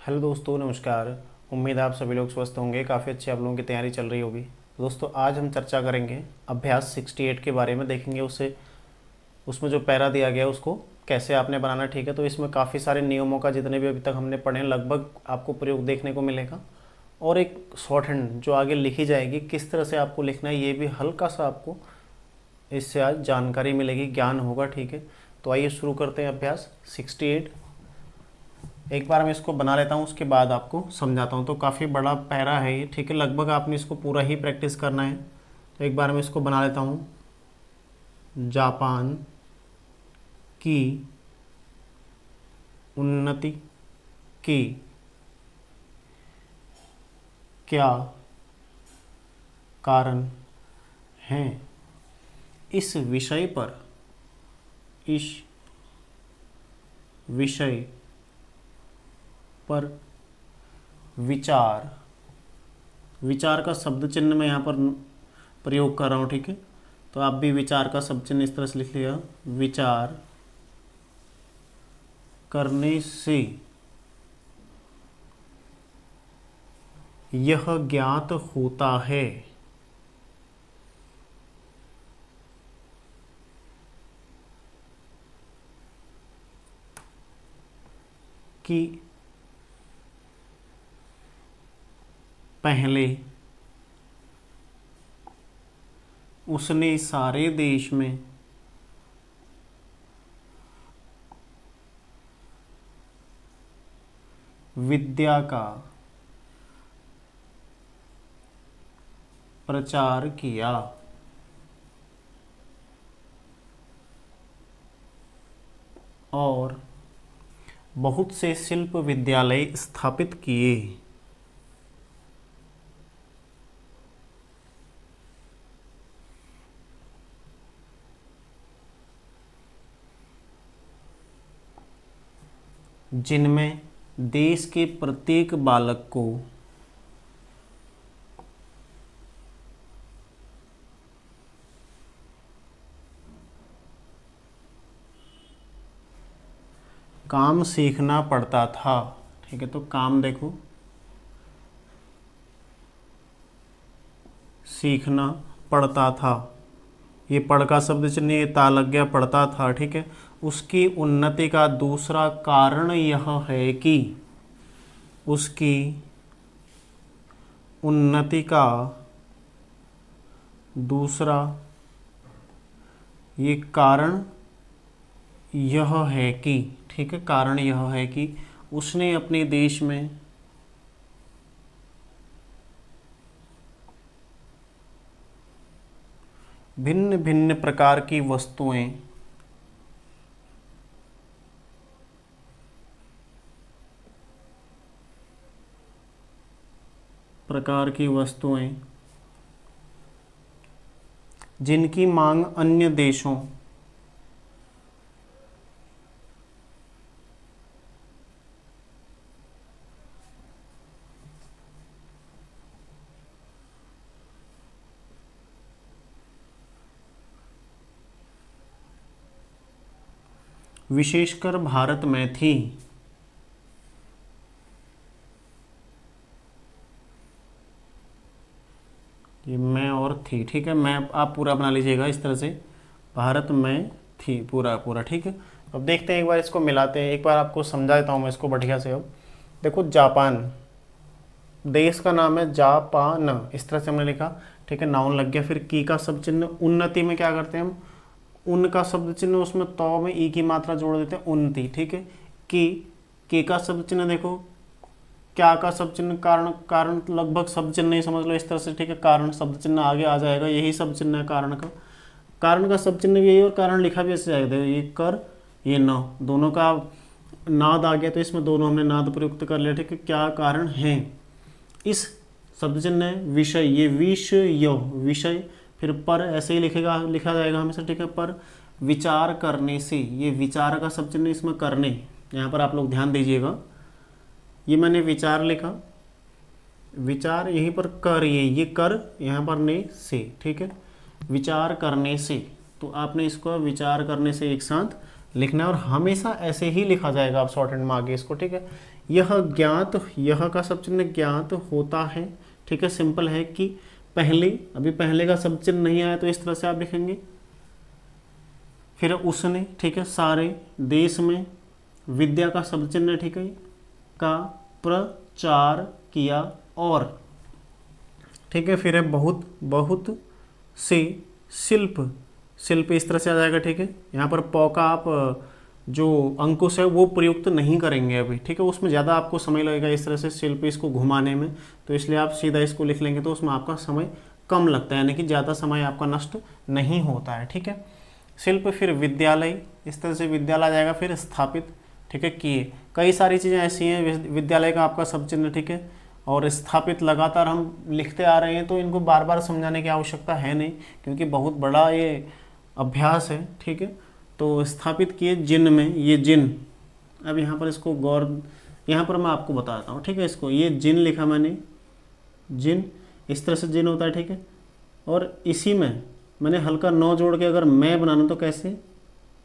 Hello दोस्तों, नमस्कार। उम्मीद है आप सभी लोग स्वस्थ होंगे। काफ़ी अच्छी आप लोगों की तैयारी चल रही होगी। दोस्तों, आज हम चर्चा करेंगे अभ्यास 68 के बारे में। देखेंगे उससे उसमें जो पैरा दिया गया है उसको कैसे आपने बनाना। ठीक है, तो इसमें काफ़ी सारे नियमों का जितने भी अभी तक हमने पढ़े हैं लगभग आपको प्रयोग देखने को मिलेगा। और एक शॉर्ट हैंड जो आगे लिखी जाएगी किस तरह से आपको लिखना है ये भी हल्का सा आपको इससे आज जानकारी मिलेगी, ज्ञान होगा। ठीक है, तो आइए शुरू करते हैं अभ्यास 68। एक बार मैं इसको बना लेता हूँ, उसके बाद आपको समझाता हूँ। तो काफ़ी बड़ा पैरा है ये। ठीक है, लगभग आपने इसको पूरा ही प्रैक्टिस करना है। तो एक बार मैं इसको बना लेता हूँ। जापान की उन्नति की क्या कारण हैं, इस विषय पर विचार विचार का शब्द चिन्ह मैं यहाँ पर प्रयोग कर रहा हूँ। ठीक है, तो आप भी विचार का शब्द चिन्ह इस तरह से लिख लिया। विचार करने से यह ज्ञात होता है कि पहले उसने सारे देश में विद्या का प्रचार किया और बहुत से शिल्प विद्यालय स्थापित किए। जिनमें देश के प्रत्येक बालक को काम सीखना पड़ता था। ठीक है, तो काम देखो, सीखना पड़ता था। ये पढ़ का शब्द चिन्ह, ये ता लग गया, पढ़ता था। ठीक है, उसकी उन्नति का दूसरा कारण यह है कि उसकी उन्नति का दूसरा ये कारण यह है कि, ठीक है, कारण यह है कि उसने अपने देश में भिन्न भिन्न प्रकार की वस्तुएं जिनकी मांग अन्य देशों विशेषकर भारत में थी। ये मैं और थी। ठीक है, मैं आप पूरा बना लीजिएगा इस तरह से, भारत में थी, पूरा पूरा। ठीक है, अब देखते हैं, एक बार इसको मिलाते हैं। एक बार आपको समझा देता हूँ मैं इसको बढ़िया से। अब देखो, जापान देश का नाम है, जापान इस तरह से हमने लिखा। ठीक है, नाउन लग गया। फिर की का शब्द चिन्ह, उन्नति में क्या करते हैं हम, उन का शब्द चिन्ह, उसमें तो में ई की मात्रा जोड़ देते हैं, उन्नति। ठीक है, की का शब्द चिन्ह देखो, क्या का शब्द चिन्ह, कारण कारण लगभग शब्द चिन्ह नहीं, समझ लो इस तरह से। ठीक है, कारण शब्द चिन्ह आगे आ जाएगा, यही शब्द चिन्ह है कारण का शब्द चिन्ह भी यही, और कारण लिखा भी ऐसे जाएगा। ये कर, ये न, दोनों का नाद आ गया, तो इसमें दोनों हमने नाद प्रयुक्त कर लिया। ठीक है, क्या कारण है, इस शब्द चिन्ह है विषय, ये विषय, फिर पर ऐसे ही लिखा जाएगा हमेशा। ठीक है, पर विचार करने से, ये विचार का शब्द चिन्ह, इसमें करने, यहाँ पर आप लोग ध्यान दीजिएगा। ये मैंने विचार लिखा, विचार यहीं पर कर, ये कर, यहाँ पर ने से। ठीक है, विचार करने से, तो आपने इसको विचार करने से एक साथ लिखना है, और हमेशा ऐसे ही लिखा जाएगा आप शॉर्ट हैंड में आगे इसको। ठीक है, यह ज्ञात, यह का शब्द चिन्ह ज्ञात होता है, ठीक है। सिंपल है कि पहले, अभी पहले का शब्द चिन्ह नहीं आया तो इस तरह से आप लिखेंगे। फिर उसने, ठीक है, सारे, देश में, विद्या का शब्द चिन्ह, ठीक है, का प्रचार किया और, ठीक है। फिर है बहुत, बहुत से शिल्प, शिल्प इस तरह से आ जाएगा, ठीक है। यहाँ पर पौ का आप जो अंकुश है वो प्रयुक्त नहीं करेंगे अभी, ठीक है, उसमें ज़्यादा आपको समय लगेगा इस तरह से शिल्प इसको घुमाने में, तो इसलिए आप सीधा इसको लिख लेंगे तो उसमें आपका समय कम लगता है, यानी कि ज़्यादा समय आपका नष्ट नहीं होता है, ठीक है। शिल्प, फिर विद्यालय, इस तरह से विद्यालय आ जाएगा। फिर स्थापित, ठीक है, किए, कई सारी चीज़ें ऐसी हैं, विद्यालय का आपका सब चिन्ह, ठीक है। और स्थापित लगातार हम लिखते आ रहे हैं तो इनको बार बार समझाने की आवश्यकता है नहीं, क्योंकि बहुत बड़ा ये अभ्यास है, ठीक है। तो स्थापित किए जिन में, ये जिन, अब यहाँ पर इसको गौर, यहाँ पर मैं आपको बताता हूँ, ठीक है। इसको ये जिन लिखा मैंने, जिन, इस तरह से जिन होता है, ठीक है। और इसी में मैंने हल्का नौ जोड़ के अगर मैं बनाना तो कैसे,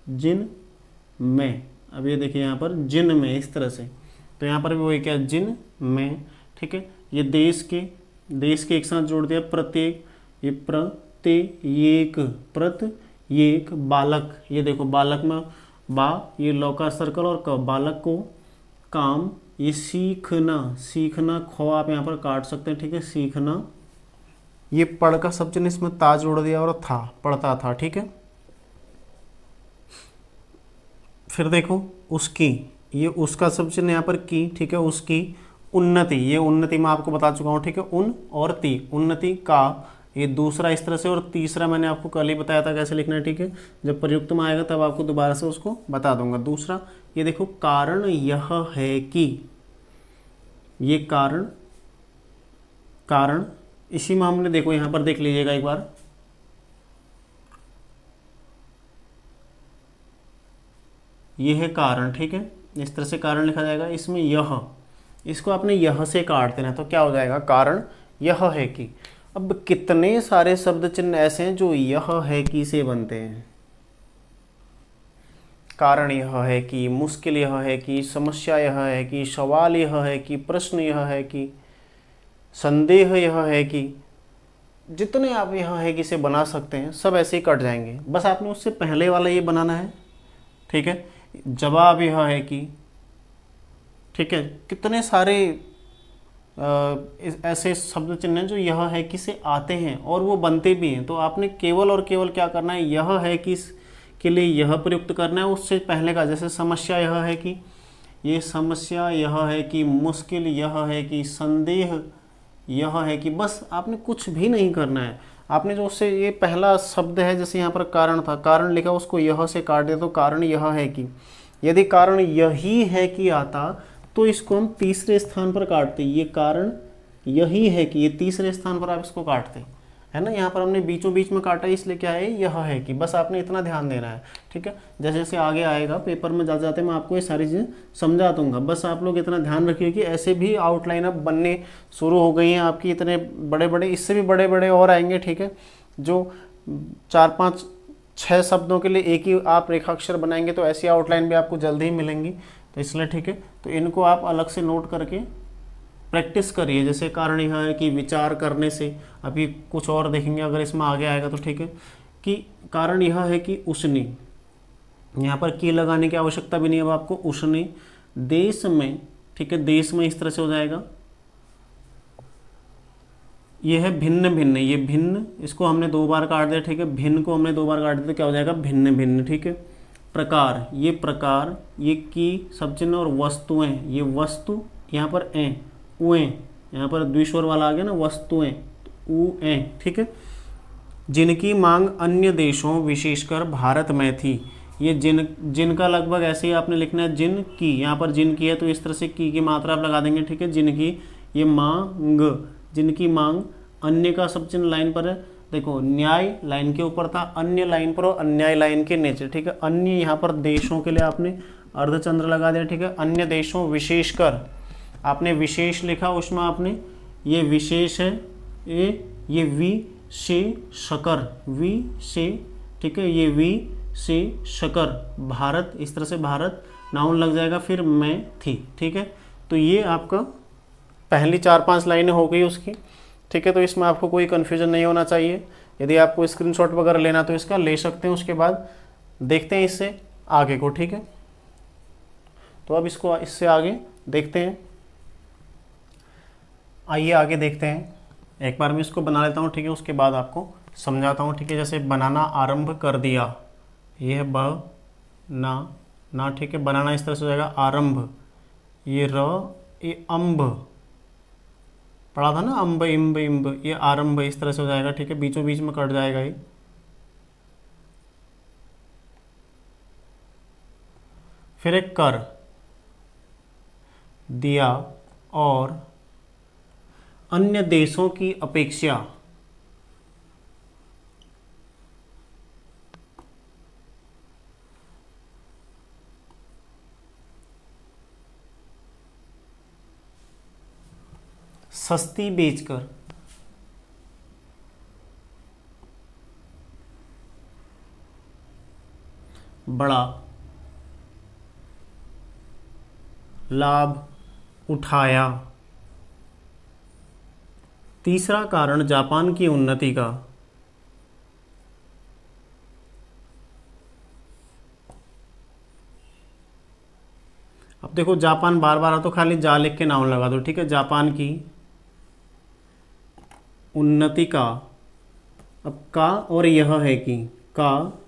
जिन में, अब ये देखिए यहाँ पर जिन में, इस तरह से, तो यहाँ पर भी वही क्या, जिन में, ठीक है। ये देश के एक साथ जोड़ दिया, प्रत्येक, ये प्रत्येक, प्रत्येक, बालक, ये देखो बालक में बा, ये लौ का सर्कल और क, बालक को, काम, ये सीखना, सीखना, खो आप यहाँ पर काट सकते हैं, ठीक है, सीखना, ये पढ़ का सब चिन्ह इसमें ता जोड़ दिया और था, पढ़ता था, ठीक है। फिर देखो उसकी, ये उसका सब चिन्ह यहाँ पर की, ठीक है, उसकी उन्नति, ये उन्नति मैं आपको बता चुका हूँ, ठीक है, उन और ती, उन्नति का, ये दूसरा इस तरह से, और तीसरा मैंने आपको कल ही बताया था कैसे लिखना है, ठीक है। जब प्रयुक्त में आएगा तब आपको दोबारा से उसको बता दूंगा। दूसरा ये देखो कारण यह है कि, ये कारण, कारण, इसी मामले देखो यहाँ पर देख लीजिएगा एक बार, ये है कारण, ठीक है, इस तरह से कारण लिखा जाएगा। इसमें यह, इसको आपने यह से काट देना, तो क्या हो जाएगा, कारण यह है कि। अब कितने सारे शब्द चिन्ह ऐसे हैं जो यह है कि से बनते हैं। कारण यह है कि, मुश्किल यह है कि, समस्या यह है कि, सवाल यह है कि, प्रश्न यह है कि, संदेह यह है कि, जितने आप यह है कि से बना सकते हैं सब ऐसे ही कट जाएंगे। बस आपने उससे पहले वाला ये बनाना है, ठीक है। जवाब यह है कि, ठीक है, कितने सारे ऐसे शब्द चिन्ह हैं जो यह है कि से आते हैं और वो बनते भी हैं। तो आपने केवल और केवल क्या करना है, यह है कि के लिए यह प्रयुक्त करना है, उससे पहले का, जैसे समस्या यह है कि, ये समस्या यह है कि, मुश्किल यह है कि, संदेह यह है कि, बस आपने कुछ भी नहीं करना है। आपने जो उससे ये पहला शब्द है, जैसे यहाँ पर कारण था, कारण लिखा, उसको यह से काट दिया तो कारण यह है कि। यदि कारण यही है कि आता तो इसको हम तीसरे स्थान पर काटते, ये कारण यही है कि, ये तीसरे स्थान पर आप इसको काटते, है ना। यहाँ पर हमने बीचों बीच में काटा, इसलिए क्या है, यह है कि। बस आपने इतना ध्यान देना है, ठीक है। जैसे जैसे आगे आएगा पेपर में जाते जाते मैं आपको ये सारी चीज़ें समझा दूंगा। बस आप लोग इतना ध्यान रखिए कि ऐसे भी आउटलाइन अब बनने शुरू हो गई हैं आपकी, इतने बड़े बड़े, इससे भी बड़े बड़े और आएंगे, ठीक है। जो 4, 5, 6 शब्दों के लिए एक ही आप रेखाक्षर बनाएंगे तो ऐसी आउटलाइन भी आपको जल्दी ही मिलेंगी, तो इसलिए ठीक है। तो इनको आप अलग से नोट करके प्रैक्टिस करिए। जैसे कारण यह है कि, विचार करने से, अभी कुछ और देखेंगे अगर इसमें आगे आएगा तो, ठीक है, कि कारण यह है कि उसने, यहाँ पर की लगाने की आवश्यकता भी नहीं अब आपको, उसने देश में, ठीक है, देश में इस तरह से हो जाएगा। ये है भिन्न भिन्न, ये भिन्न, इसको हमने 2 बार काट दिया, ठीक है, भिन्न को हमने 2 बार काट दिया तो क्या हो जाएगा, भिन्न भिन्न, ठीक है। प्रकार, ये प्रकार, ये की सब चिन्ह, और वस्तुएं, ये वस्तु, यहाँ पर ए, उएं, यहाँ पर द्विस्वर वाला आ गया ना, वस्तुएं, उएं, ठीक है। जिनकी मांग अन्य देशों विशेषकर भारत में थी, ये जिनका लगभग ऐसे ही आपने लिखना है, जिन की, यहाँ पर जिन की है तो इस तरह से की मात्रा आप लगा देंगे, ठीक है। जिनकी, ये मांग, जिनकी मांग, अन्य का सब चिन्ह लाइन पर है, देखो न्याय लाइन के ऊपर था, अन्य लाइन पर और अन्याय लाइन के नीचे, ठीक है। अन्य यहाँ पर देशों के लिए आपने अर्धचंद्र लगा दिया, ठीक है। अन्य देशों विशेषकर आपने विशेष लिखा, उसमें आपने ये विशेष है, ये वी से शकर, वी से, ठीक है, ये वी से शकर, भारत, इस तरह से भारत नाउन लग जाएगा, फिर मैं थी, ठीक है। तो ये आपका पहली 4-5 लाइनें हो गई उसकी, ठीक है। तो इसमें आपको कोई कन्फ्यूजन नहीं होना चाहिए। यदि आपको स्क्रीनशॉट वगैरह लेना तो इसका ले सकते हैं। उसके बाद देखते हैं इससे आगे को, ठीक है। तो अब इसको इससे आगे देखते हैं। आइए आगे देखते हैं। एक बार मैं इसको बना लेता हूँ, ठीक है, उसके बाद आपको समझाता हूँ, ठीक है। जैसे बनाना आरंभ कर दिया, ये है ब ना, ठीक है। बनाना इस तरह से हो जाएगा आरंभ, ये र, ये अम्ब, पढ़ा था ना, अम्ब इम्ब इम्ब, ये आरंभ इस तरह से हो जाएगा, ठीक है। बीचों बीच में कट जाएगा ये। फिर एक कर दिया और अन्य देशों की अपेक्षा सस्ती बेचकर बड़ा लाभ उठाया। तीसरा कारण जापान की उन्नति का अब देखो जापान बार बार आ तो खाली जा लिख के नाम लगा दो, ठीक है। जापान की उन्नति का, अब का और यह है कि का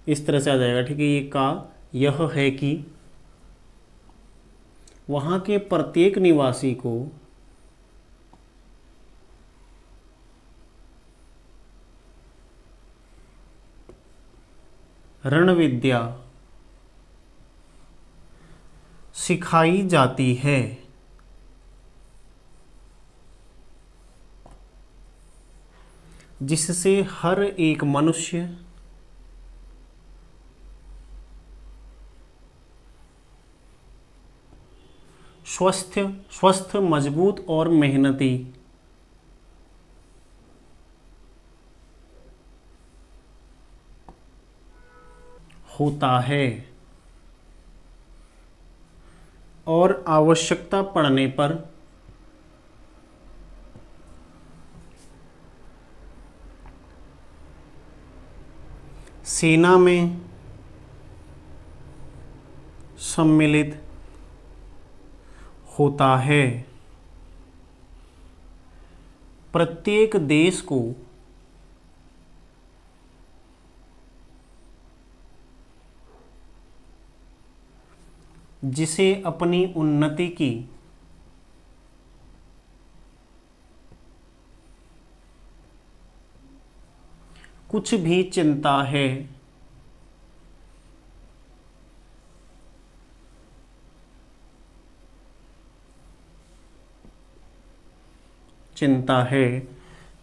इस तरह से आ जाएगा, ठीक है। ये का यह है कि वहाँ के प्रत्येक निवासी को रण विद्या सिखाई जाती है। जिससे हर एक मनुष्य स्वस्थ मजबूत और मेहनती होता है और आवश्यकता पड़ने पर सेना में सम्मिलित होता है। प्रत्येक देश को जिसे अपनी उन्नति की कुछ भी चिंता है,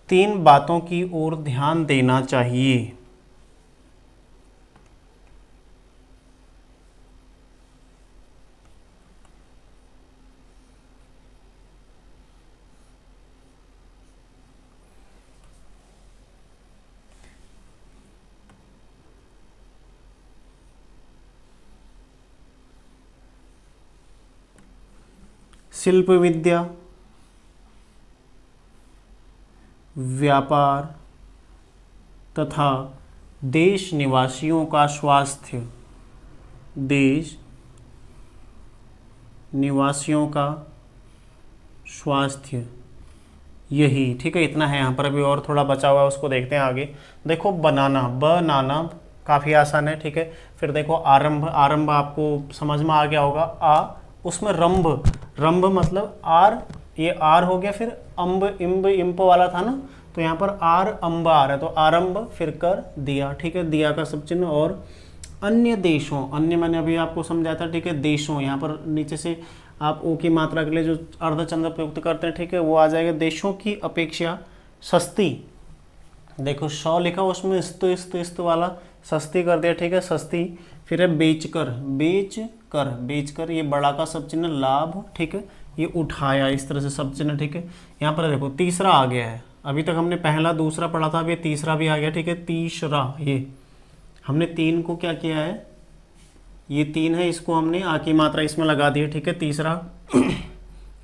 तीन बातों की ओर ध्यान देना चाहिए। शिल्प विद्या, व्यापार तथा देश निवासियों का स्वास्थ्य, देश निवासियों का स्वास्थ्य, यही, ठीक है। इतना है यहाँ पर, अभी और थोड़ा बचा हुआ है, उसको देखते हैं आगे। देखो बनाना, बनाना काफ़ी आसान है, ठीक है। फिर देखो आरंभ, आरंभ आपको समझ में आ गया होगा। उसमें रंभ, रंभ मतलब आर, ये आर हो गया। फिर अम्ब इम्ब इम्प वाला था ना, तो यहाँ पर आर अम्ब आ रहा है, तो आरंभ फिर कर दिया, ठीक है। दिया का सब चिन्ह। और अन्य देशों, अन्य मैंने अभी आपको समझाया था, ठीक है। देशों, यहाँ पर नीचे से आप ओ की मात्रा के लिए जो अर्धचंद्र प्रयुक्त करते हैं, ठीक है, वो आ जाएगा। देशों की अपेक्षा सस्ती, देखो सौ लिखा उसमें इस्त वाला सस्ती कर दिया, ठीक है, सस्ती। फिर है बेचकर, बेचकर ये बड़ा का सब चिन्ह लाभ, ठीक है, ये उठाया, इस तरह से सब चिन्ह, ठीक है। यहाँ पर देखो तीसरा आ गया है, अभी तक हमने पहला दूसरा पढ़ा था, अब ये तीसरा भी आ गया, ठीक है। तीसरा, ये हमने तीन को क्या किया है, ये 3 है, इसको हमने आ की मात्रा इसमें लगा दी है, ठीक है। तीसरा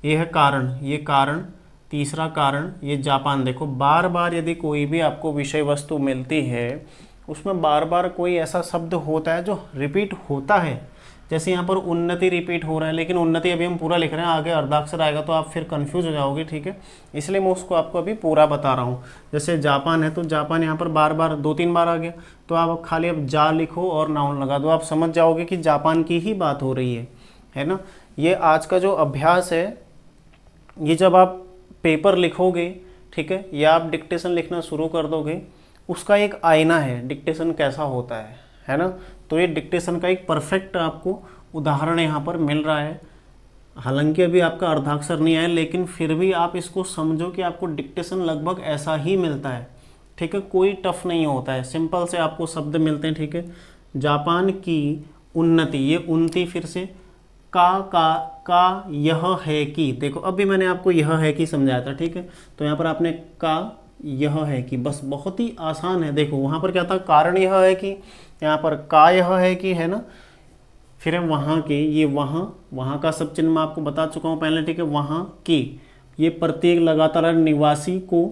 ये है कारण, ये कारण, तीसरा कारण, ये जापान। देखो बार बार यदि कोई भी आपको विषय वस्तु मिलती है उसमें बार बार कोई ऐसा शब्द होता है जो रिपीट होता है, जैसे यहाँ पर उन्नति रिपीट हो रहा है, लेकिन उन्नति अभी हम पूरा लिख रहे हैं, आगे अर्धाक्षर आएगा तो आप फिर कंफ्यूज हो जाओगे, ठीक है। इसलिए मैं उसको आपको अभी पूरा बता रहा हूँ। जैसे जापान है तो जापान यहाँ पर बार बार 2-3 बार आ गया, तो आप खाली अब जा लिखो और नाउन लगा दो, आप समझ जाओगे कि जापान की ही बात हो रही है ना। ये आज का जो अभ्यास है, ये जब आप पेपर लिखोगे, ठीक है, या आप डिक्टेशन लिखना शुरू कर दोगे, उसका एक आईना है डिक्टेशन कैसा होता है ना। तो ये डिक्टेशन का एक परफेक्ट आपको उदाहरण यहाँ पर मिल रहा है। हालांकि अभी आपका अर्धाक्षर नहीं आया, लेकिन फिर भी आप इसको समझो कि आपको डिक्टेशन लगभग ऐसा ही मिलता है, ठीक है। कोई टफ नहीं होता है, सिंपल से आपको शब्द मिलते हैं, ठीक है। जापान की उन्नति, ये उन्नति फिर से का यह है कि, देखो अभी मैंने आपको यह है कि समझाया था, ठीक है। तो यहाँ पर आपने का यह है कि, बस बहुत ही आसान है। देखो वहाँ पर क्या था, कारण यह है कि, यहाँ पर का यह है कि, है ना। फिर है वहाँ के, ये वहाँ का सब चिन्ह मैं आपको बता चुका हूँ पहले, ठीक है। वहाँ की, ये प्रत्येक लगातार निवासी को,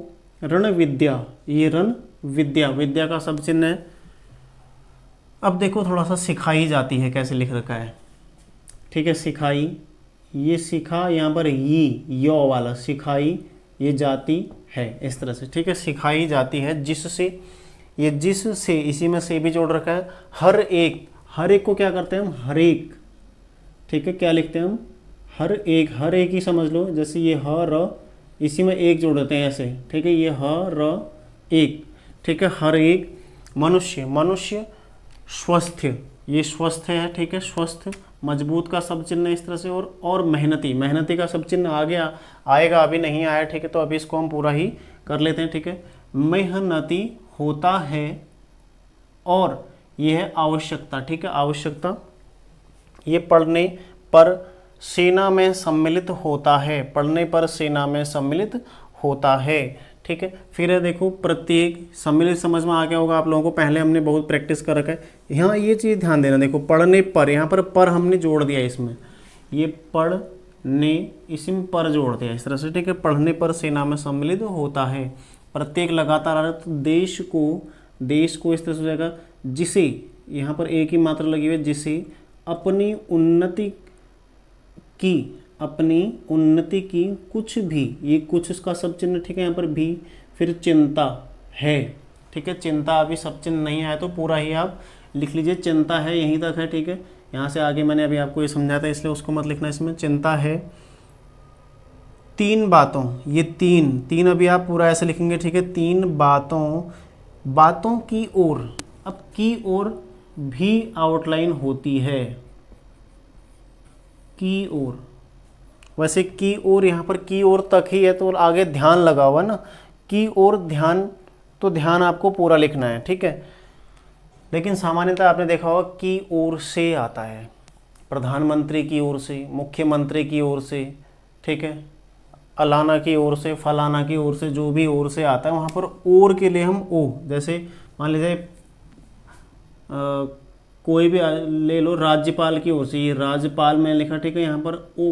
रण विद्या, ये रण विद्या, विद्या का सब चिन्ह है। अब देखो थोड़ा सा सिखाई जाती है कैसे लिख रखा है, ठीक है। सिखाई, ये सिखा, यहाँ पर यो वाला सिखाई, ये जाती है इस तरह से, ठीक है। सिखाई जाती है जिससे, ये जिससे, इसी में से भी जोड़ रखा है। हर एक को क्या करते हैं हम, हर एक, ठीक है। क्या लिखते हैं हम, हर एक ही समझ लो। जैसे ये ह इसी में एक जोड़ देते हैं ऐसे, ठीक है। ये एक, ठीक है। हर एक मनुष्य स्वस्थ, ये स्वस्थ है, ठीक है। स्वस्थ, मजबूत का सब चिन्ह इस तरह से, और मेहनती का सब चिन्ह आगे आएगा, अभी नहीं आया, ठीक है। तो अभी इसको हम पूरा ही कर लेते हैं, ठीक है। मेहनती होता है, और यह है आवश्यकता, ठीक है। आवश्यकता, ये पढ़ने पर सेना में सम्मिलित होता है, पढ़ने पर सेना में सम्मिलित होता है, ठीक है। फिर है देखो प्रत्येक, सम्मिलित समझ में आ गया होगा आप लोगों को, पहले हमने बहुत प्रैक्टिस कर रखा है। यहाँ ये चीज़ ध्यान देना, देखो पढ़ने पर, यहाँ पर हमने जोड़ दिया इसमें, ये पढ़ने, इसमें पर जोड़ दिया इस तरह से, ठीक है। पढ़ने पर सेना में सम्मिलित होता है। प्रत्येक लगातार आ रहा है, तो देश को इस तरह से हो जाएगा, जिसे, यहाँ पर एक ही मात्रा लगी हुई है, जिसे अपनी उन्नति की कुछ भी, ये कुछ इसका सब चिन्ह, ठीक है। यहाँ पर भी, फिर चिंता है, ठीक है। चिंता अभी सब चिन्ह नहीं आया तो पूरा ही आप लिख लीजिए, चिंता है, यहीं तक है, ठीक है। यहाँ से आगे मैंने अभी आपको ये समझाया था, इसलिए उसको मत लिखना इसमें। चिंता है 3 बातों, ये तीन अभी आप पूरा ऐसे लिखेंगे, ठीक है। 3 बातों की ओर, अब की ओर भी आउटलाइन होती है, की ओर, वैसे की ओर यहाँ पर की ओर तक ही है, तो आगे ध्यान लगा हुआ ना, की ओर ध्यान, तो ध्यान आपको पूरा लिखना है, ठीक है। लेकिन सामान्यतः आपने देखा होगा की ओर से आता है, प्रधानमंत्री की ओर से, मुख्यमंत्री की ओर से, ठीक है, अलाना की ओर से, फलाना की ओर से, जो भी ओर से आता है वहाँ पर ओर के लिए हम ओ, जैसे मान लीजिए कोई भी ले लो, राज्यपाल की ओर से, ये राज्यपाल में लिखा, ठीक है। यहाँ पर ओ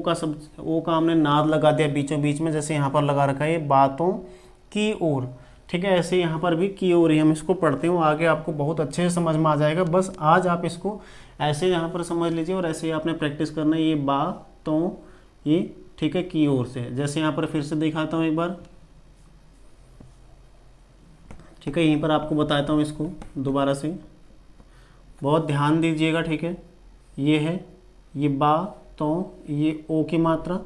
का हमने नाद लगा दिया बीचों बीच में, जैसे यहाँ पर लगा रखा है बातों की ओर, ठीक है। ऐसे यहाँ पर भी की ओर ही हम इसको पढ़ते हो, आगे आपको बहुत अच्छे से समझ में आ जाएगा। बस आज आप इसको ऐसे यहाँ पर समझ लीजिए, और ऐसे ही आपने प्रैक्टिस करना है, ये बातों, ये, ठीक है, की ओर से। जैसे यहाँ पर फिर से दिखाता हूँ एक बार, ठीक है। यहीं पर आपको बताता हूँ इसको दोबारा से, बहुत ध्यान दीजिएगा, ठीक है। ये है, ये बातों, ये ओ की मात्रा,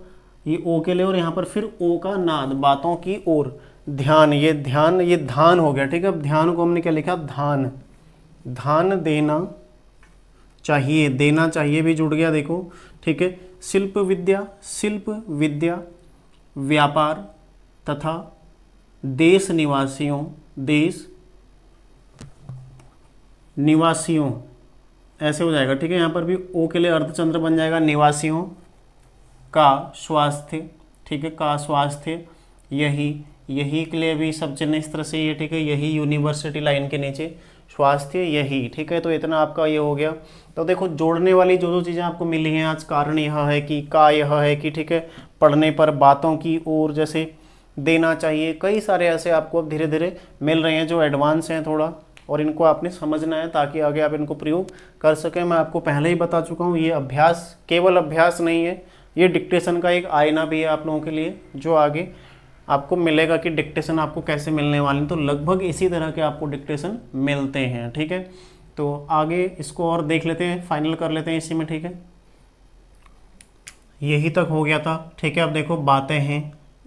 ये ओ के लिए, और यहाँ पर फिर ओ का नाद, बातों की ओर, ध्यान, ये धान हो गया, ठीक है। अब ध्यान को हमने क्या लिखा, ध्यान देना चाहिए भी जुड़ गया, देखो, ठीक है। शिल्प विद्या, व्यापार तथा देश निवासियों, ऐसे हो जाएगा, ठीक है। यहाँ पर भी ओ के लिए अर्धचंद्र बन जाएगा, निवासियों का स्वास्थ्य, ठीक है, का स्वास्थ्य, यही के लिए भी सब चिन्ह इस तरह से, ये, ठीक है। यही यूनिवर्सिटी लाइन के नीचे, स्वास्थ्य यही, ठीक है। तो इतना आपका ये हो गया। तो देखो जोड़ने वाली जो जो चीज़ें आपको मिली हैं आज, कारण यह है कि, का यह है कि, ठीक है, पढ़ने पर बातों की ओर जैसे देना चाहिए, कई सारे ऐसे आपको अब धीरे धीरे मिल रहे हैं जो एडवांस हैं थोड़ा, और इनको आपने समझना है ताकि आगे आप इनको प्रयोग कर सकें। मैं आपको पहले ही बता चुका हूँ, ये अभ्यास केवल अभ्यास नहीं है, ये डिक्टेशन का एक आईना भी है आप लोगों के लिए, जो आगे आपको मिलेगा कि डिक्टेशन आपको कैसे मिलने वाले हैं। तो लगभग इसी तरह के आपको डिक्टेशन मिलते हैं, ठीक है। तो आगे इसको और देख लेते हैं, फाइनल कर लेते हैं इसी में, ठीक है। यही तक हो गया था, ठीक है। अब देखो बातें हैं,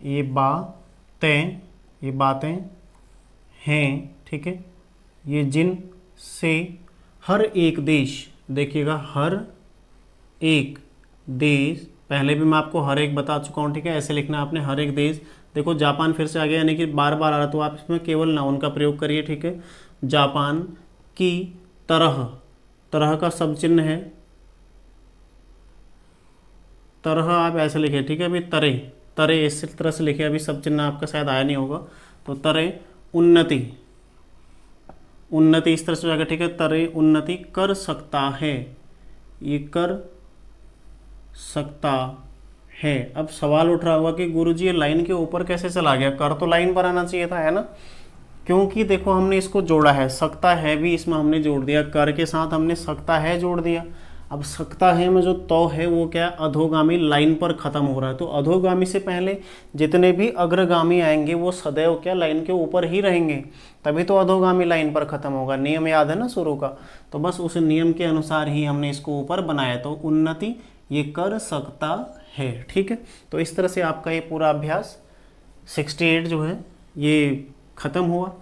ये बातें, ये बातें हैं, ठीक है। ये जिन से हर एक देश, देखिएगा हर एक देश, पहले भी मैं आपको हर एक बता चुका हूँ, ठीक है। ऐसे लिखना है आपने, हर एक देश। देखो जापान फिर से आ गया, यानी कि बार बार आ रहा, तो आप इसमें केवल नाउन का प्रयोग करिए, ठीक है। जापान की तरह, तरह का सब चिन्ह है, तरह आप ऐसे लिखे, ठीक है। अभी तरे, तरे इस तरह से लिखे, अभी सब चिन्ह आपका शायद आया नहीं होगा। तो तरे उन्नति, उन्नति इस तरह से जाएगा, ठीक है। तरे उन्नति कर सकता है, ये कर सकता है। अब सवाल उठ रहा होगा कि गुरुजी ये लाइन के ऊपर कैसे चला गया, कर तो लाइन पर आना चाहिए था, है ना। क्योंकि देखो हमने इसको जोड़ा है, सकता है भी इसमें हमने जोड़ दिया, कर के साथ हमने सकता है जोड़ दिया। अब सकता है में जो तो है वो क्या है, अधोगामी लाइन पर खत्म हो रहा है। तो अधोगामी से पहले जितने भी अग्रगामी आएंगे वो सदैव क्या लाइन के ऊपर ही रहेंगे, तभी तो अधोगामी लाइन पर खत्म होगा। नियम याद है ना शुरू का, तो बस उस नियम के अनुसार ही हमने इसको ऊपर बनाया। तो उन्नति ये कर सकता है, ठीक है। तो इस तरह से आपका ये पूरा अभ्यास 68 जो है ये ख़त्म हुआ।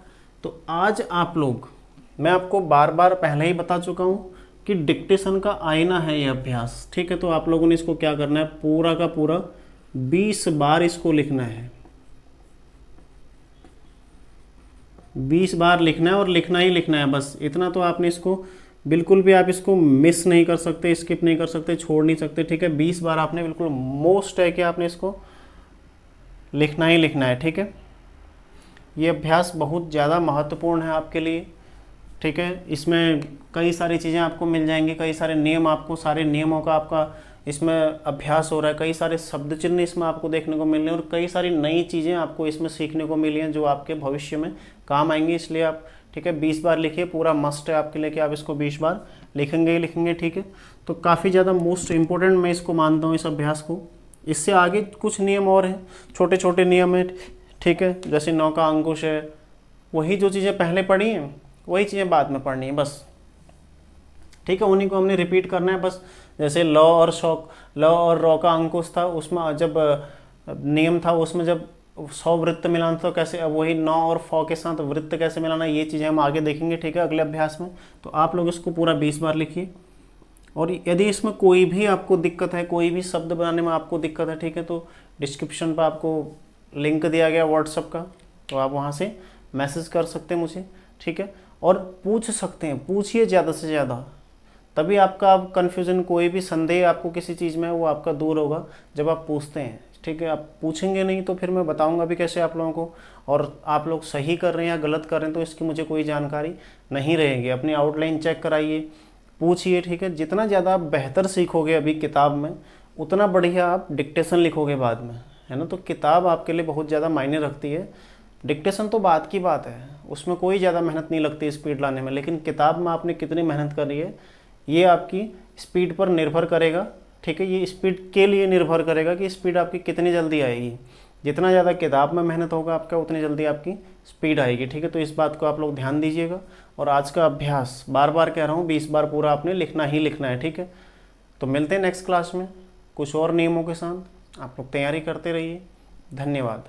तो आज आप लोग, मैं आपको बार बार पहले ही बता चुका हूँ कि डिक्टेशन का आईना है ये अभ्यास, ठीक है। तो आप लोगों ने इसको क्या करना है, पूरा का पूरा 20 बार इसको लिखना है, 20 बार लिखना है और लिखना ही लिखना है, बस इतना। तो आपने इसको बिल्कुल भी आप इसको मिस नहीं कर सकते, स्किप नहीं कर सकते, छोड़ नहीं सकते, ठीक है। 20 बार आपने बिल्कुल मोस्ट है कि आपने इसको लिखना ही लिखना है, ठीक है। ये अभ्यास बहुत ज़्यादा महत्वपूर्ण है आपके लिए, ठीक है। इसमें कई सारी चीज़ें आपको मिल जाएंगी, कई सारे नियम, आपको सारे नियमों का आपका इसमें अभ्यास हो रहा है, कई सारे शब्द चिन्ह इसमें आपको देखने को मिल रहे हैं, और कई सारी नई चीज़ें आपको इसमें सीखने को मिली हैं जो आपके भविष्य में काम आएंगी। इसलिए आप, ठीक है, 20 बार लिखिए, पूरा मस्ट है आपके लिए कि आप इसको 20 बार लिखेंगे ही लिखेंगे, ठीक है। तो काफ़ी ज़्यादा मोस्ट इम्पोर्टेंट मैं इसको मानता हूँ, इस अभ्यास को। इससे आगे कुछ नियम और हैं, छोटे छोटे नियम हैं, ठीक है। जैसे 9 का अंकुश है, वही जो चीज़ें पहले पढ़ी हैं वही चीज़ें बाद में पढ़नी है बस, ठीक है। उन्हीं को हमने रिपीट करना है बस। जैसे ल और शौक, ल और रौ का अंकुश था, उसमें जब नियम था उसमें जब 100 वृत्त मिलाना था, तो कैसे वही 9 और फ के साथ वृत्त कैसे मिलाना, ये चीज़ें हम आगे देखेंगे, ठीक है, अगले अभ्यास में। तो आप लोग इसको पूरा 20 बार लिखिए। और यदि इसमें कोई भी आपको दिक्कत है, कोई भी शब्द बनाने में आपको दिक्कत है, ठीक है, तो डिस्क्रिप्शन पर आपको लिंक दिया गया व्हाट्सएप का, तो आप वहाँ से मैसेज कर सकते हैं मुझे, ठीक है। और पूछ सकते हैं, पूछिए ज़्यादा से ज़्यादा, तभी आपका कन्फ्यूज़न, कोई भी संदेह आपको किसी चीज़ में वो आपका दूर होगा जब आप पूछते हैं, ठीक है। आप पूछेंगे नहीं तो फिर मैं बताऊंगा भी कैसे आप लोगों को, और आप लोग सही कर रहे हैं या गलत कर रहे हैं तो इसकी मुझे कोई जानकारी नहीं रहेगी। अपनी आउटलाइन चेक कराइए, पूछिए, ठीक है। जितना ज़्यादा आप बेहतर सीखोगे अभी किताब में, उतना बढ़िया आप डिक्टेशन लिखोगे बाद में, है ना। तो किताब आपके लिए बहुत ज़्यादा मायने रखती है। डिक्टेशन तो बात की बात है, उसमें कोई ज़्यादा मेहनत नहीं लगती स्पीड लाने में, लेकिन किताब में आपने कितनी मेहनत करी है ये आपकी स्पीड पर निर्भर करेगा, ठीक है। ये स्पीड के लिए निर्भर करेगा कि स्पीड आपकी कितनी जल्दी आएगी। जितना ज़्यादा किताब में मेहनत होगा आपका, उतनी जल्दी आपकी स्पीड आएगी, ठीक है। तो इस बात को आप लोग ध्यान दीजिएगा। और आज का अभ्यास बार बार कह रहा हूँ 20 बार पूरा आपने लिखना ही लिखना है, ठीक है। तो मिलते हैं नेक्स्ट क्लास में कुछ और नियमों के साथ। आप लोग तैयारी करते रहिए। धन्यवाद।